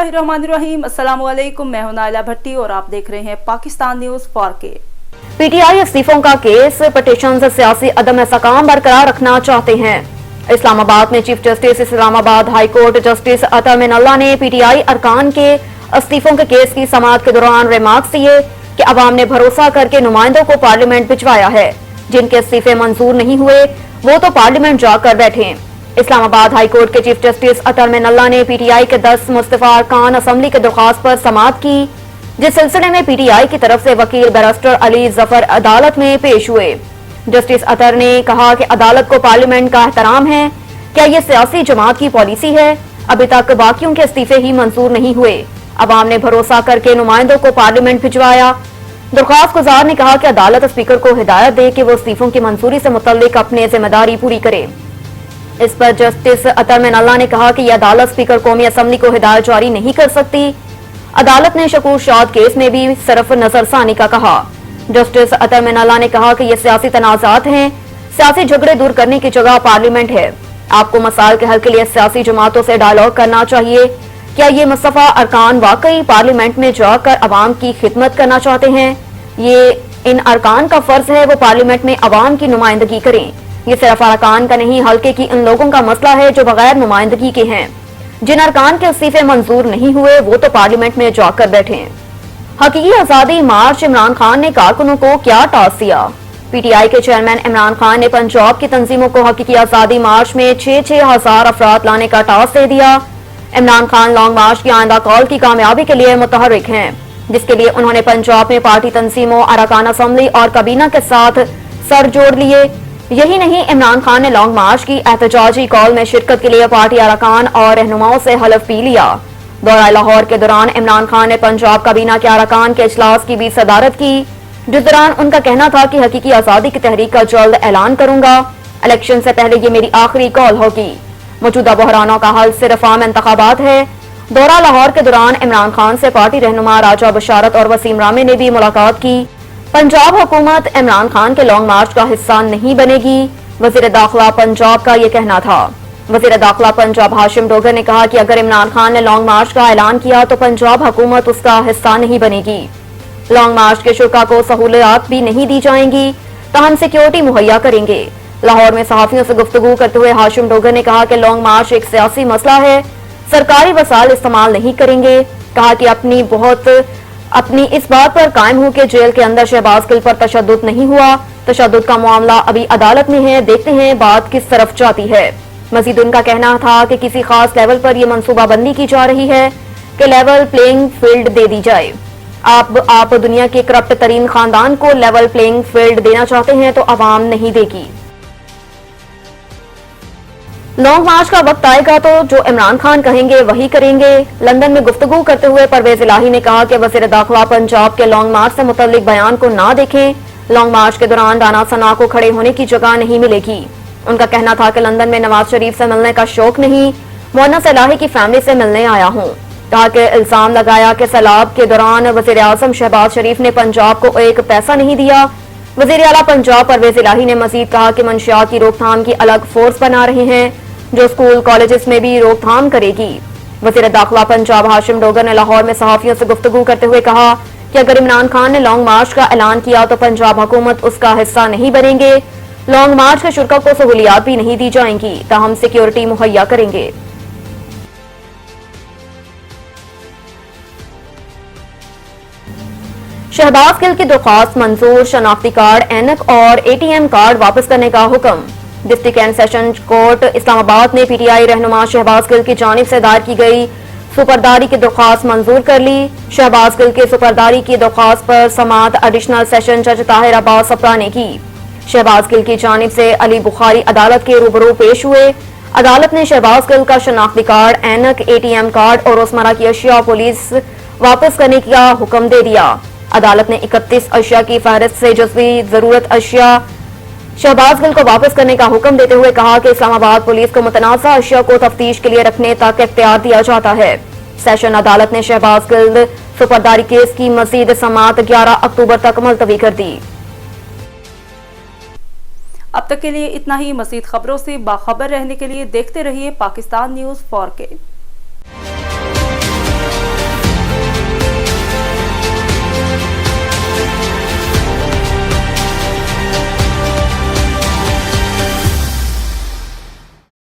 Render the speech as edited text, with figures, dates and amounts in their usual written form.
बिस्मिल्लाहिर्रहमानिर्रहीम। अस्सलाम वालेकुम। मैं हूं नाइला भट्टी और आप देख रहे हैं पाकिस्तान न्यूज 4K। पीटीआई इस्तीफों का केस पिटीशन से सियासी अदम इस्तेकाम बरकरार रखना चाहते हैं। इस्लामाबाद में chief justice Islamabad high court justice Athar Minallah ने पीटीआई अरकान के इस्तीफों के केस की समाअत के दौरान रिमार्क्स दिए कि अवाम ने भरोसा करके नुमाइंदों को पार्लियामेंट भिजवाया है। जिनके इस्तीफे मंजूर नहीं हुए वो तो पार्लियामेंट जाकर बैठे। इस्लामाबाद हाई कोर्ट के चीफ जस्टिस अतर मिनल्ला ने पीटीआई के 10 मुस्तफा अरकान असम्बली के दरख्वास्त पर समाअत की, जिस सिलसिले में पीटीआई की तरफ से वकील बैरिस्टर अली जफर अदालत में पेश हुए। जस्टिस अतर ने कहा कि अदालत को पार्लियामेंट का एहतराम है। क्या ये सियासी जमात की पॉलिसी है? अभी तक बाकियों के इस्तीफे ही मंजूर नहीं हुए। अवाम ने भरोसा करके नुमाइंदों को पार्लियामेंट भिजवाया। दरख्वास्त गुजार ने कहा कि अदालत स्पीकर को हिदायत दे कि वो इस्तीफों की मंजूरी से मुतल्लिक अपनी जिम्मेदारी पूरी करे। इस पर जस्टिस अतर मिनल्ला ने कहा कि यह अदालत स्पीकर कौमी असम्बली को हिदायत जारी नहीं कर सकती। अदालत ने शकूर शाद केस में भी सिर्फ नजरसानी का कहा। जस्टिस अतर मिनल्ला ने कहा कि ये सियासी तनाजात हैं, सियासी झगड़े दूर करने की जगह पार्लियामेंट है। आपको मसाइल के हल के लिए सियासी जमातों से डायलॉग करना चाहिए। क्या ये मुस्तफा अरकान वाकई पार्लियामेंट में जाकर अवाम की खिदमत करना चाहते हैं? ये इन अरकान का फर्ज है वो पार्लियामेंट में अवाम की नुमाइंदगी करें। ये सिर्फ अरकान का नहीं, हल्के की इन लोगों का मसला है जो बगैर नुमाइंदगी के हैं। जिन अरकान के इस्तीफे मंजूर नहीं हुए वो तो पार्लियामेंट में जाकर बैठे। हकीकी आजादी मार्च, इमरान खान ने कारकुनों को क्या टास्क दिया? पीटीआई के चेयरमैन इमरान खान ने पंजाब की तंजीमों को हकीकी आजादी मार्च में 6-6 हजार अफराद लाने का टास्क दे दिया। इमरान खान लॉन्ग मार्च की आइंदा कॉल की कामयाबी के लिए मुतहर्रिक हैं, जिसके लिए उन्होंने पंजाब में पार्टी तंजीमों, अरकान असम्बली और काबीना के साथ सर जोड़ लिए। यही नहीं, इमरान खान ने लॉन्ग मार्च की एहतजाजी कॉल में शिरकत के लिए पार्टी अरकान और रहनुमाओं से हलफ भी लिया। दौरा लाहौर के दौरान इमरान खान ने पंजाब काबीना के अरकान के इजलास की भी सदारत की, जिस दौरान उनका कहना था कि हकीकी आजादी की तहरीक का जल्द ऐलान करूंगा। इलेक्शन से पहले ये मेरी आखिरी कॉल होगी। मौजूदा बहरानों का हल सिर्फ आम इंतखाबात है। दौरा लाहौर के दौरान इमरान खान से पार्टी रहनुमा राजा बशारत और वसीम रामे ने भी मुलाकात की। पंजाब हुकूमत इमरान खान के लॉन्ग मार्च का हिस्सा नहीं बनेगी, वजीर दाखिला पंजाब का ये कहना था। वजीर दाखिला पंजाब हाशिम डोगर ने कहा कि अगर इमरान खान ने लॉन्ग मार्च का ऐलान किया तो पंजाब हुकूमत उसका हिस्सा नहीं बनेगी। लॉन्ग मार्च के शुरा को सहूलियात भी नहीं दी जाएंगी, तहम सिक्योरिटी मुहैया करेंगे। लाहौर में सहाफियों से गुफ्तगू करते हुए हाशिम डोगर ने कहा कि लॉन्ग मार्च एक सियासी मसला है, सरकारी वसाइल इस्तेमाल नहीं करेंगे। कहा कि अपनी इस बात पर कायम हूं कि जेल के अंदर शहबाज गिल पर तशद्दुद नहीं हुआ। तशद्दुद का मामला अभी अदालत में है, देखते हैं बात किस तरफ जाती है। मजीद उनका कहना था कि किसी खास लेवल पर यह मनसूबाबंदी की जा रही है कि लेवल प्लेइंग फील्ड दे दी जाए। आप दुनिया के करप्ट तरीन खानदान को लेवल प्लेइंग फील्ड देना चाहते हैं तो अवाम नहीं देगी। लॉन्ग मार्च का वक्त आएगा तो जो इमरान खान कहेंगे वही करेंगे। लंदन में गुफ्तगू करते हुए परवेज इलाही ने कहा कि वज़ीर दाखिला पंजाब के लॉन्ग मार्च से मुतल्लिक बयान को ना देखें। लॉन्ग मार्च के दौरान दाना सना को खड़े होने की जगह नहीं मिलेगी। उनका कहना था कि लंदन में नवाज शरीफ से मिलने का शौक नहीं, मुअन्नस इलाही की फैमिली से मिलने आया हूँ। कहा कि इल्जाम लगाया कि सैलाब के दौरान वज़ीर आज़म शहबाज शरीफ ने पंजाब को एक पैसा नहीं दिया। वज़ीर आला पंजाब परवेज इलाही ने मजीद कहा कि मंशियात की रोकथाम की अलग फोर्स बना रहे हैं जो स्कूल कॉलेजेस में भी रोकथाम करेगी। वज़ीर दाखिला पंजाब हाशिम डोगर ने लाहौर में सहाफियों से गुफ्तगू करते हुए कहा कि अगर इमरान खान ने लॉन्ग मार्च का ऐलान किया तो पंजाब हुकूमत उसका हिस्सा नहीं बनेंगे। लॉन्ग मार्च के शुरा को सहूलियात भी नहीं दी जाएंगी, ताहम सिक्योरिटी मुहैया करेंगे। शहबाज गिल की दरख्वास्त मंजूर, शनाख्ती कार्ड, एनक और एटीएम कार्ड वापस करने का हुक्म। District and session court Islamabad ने पीटीआई रहनुमा शहबाज गिल की जानिब से दायर की गई सुपरदारी की दरख्वास्त मंजूर कर ली। शहबाज गिल के सुपरदारी की दरख्वास्त पर समाअत एडिशनल सेशन जज ताहिर अब्बास सप्रा ने की। शहबाज गिल की जानिब से अली बुखारी अदालत के रूबरू पेश हुए। अदालत ने शहबाज गिल का शनाख्ती कार्ड, एनक, एटीएम कार्ड और रोजमर्रा की अशिया पुलिस वापस करने का हुक्म दे दिया। अदालत ने 31 अशिया की फहरिस्त से जज़वी जरूरत अशिया शहबाज गिल को वापस करने का हुक्म देते हुए कहा कि इस्लामाबाद पुलिस को मुतनाज़ा अशिया को तफ्तीश के लिए रखने तक इख्तियार दिया जाता है। सेशन अदालत ने शहबाज गिल सुपरदारी केस की मजीद समाअत 11 अक्टूबर तक मुलतवी कर दी। अब तक के लिए इतना ही। मज़ीद खबरों से बाखबर रहने के लिए देखते रहिए पाकिस्तान न्यूज 4K।